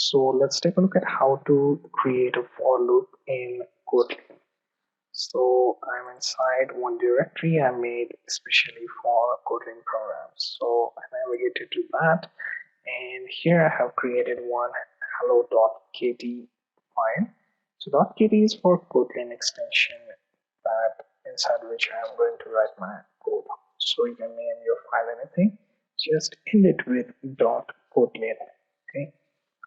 So let's take a look at how to create a for loop in Kotlin. So I'm inside one directory I made especially for Kotlin programs. So I navigated to that, and here I have created one hello.kt file. So .kt is for Kotlin extension that inside which I'm going to write my code. So you can name your file anything. Just end it with .kotlin. Okay.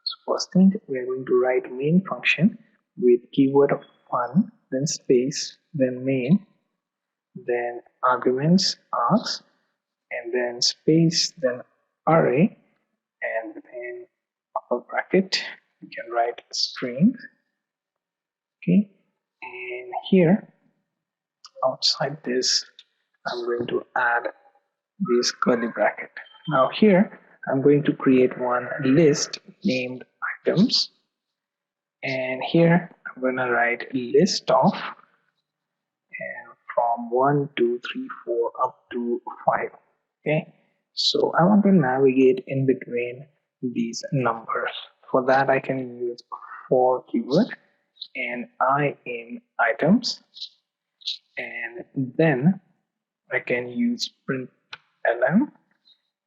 So first thing, we are going to write main function with keyword of fun, then space, then main, then arguments args, and then space, then array, and within upper bracket we can write string. Okay, and here outside this I'm going to add this curly bracket. Now here I'm going to create one list named items, and here I'm going to write list of, and from 1 2 3 4 up to 5. Okay, so I want to navigate in between these numbers. For that I can use for keyword and I in items, and then I can use print ln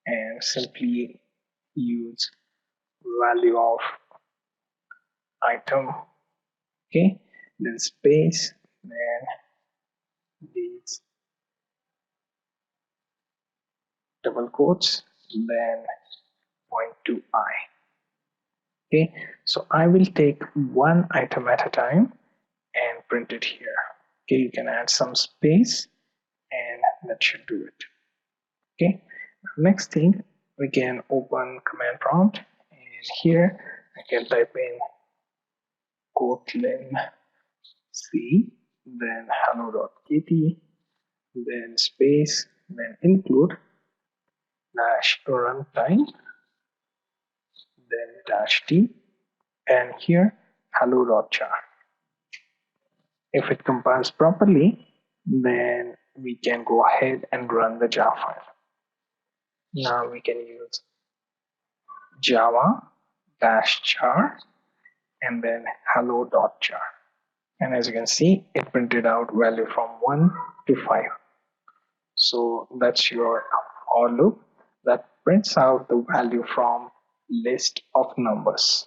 and simply use value of item. Okay, then space, then these double quotes, then point to I. Okay, so I will take one item at a time and print it here. Okay, you can add some space and that should do it. Okay, next thing, we can open command prompt, and here I can type in Kotlin C, then hello.kt, then space, then include dash runtime, then dash t, and here hello.jar. If it compiles properly, then we can go ahead and run the jar file. Now we can use java-jar and then hello.jar. And as you can see, it printed out value from 1 to 5. So that's your for loop that prints out the value from list of numbers.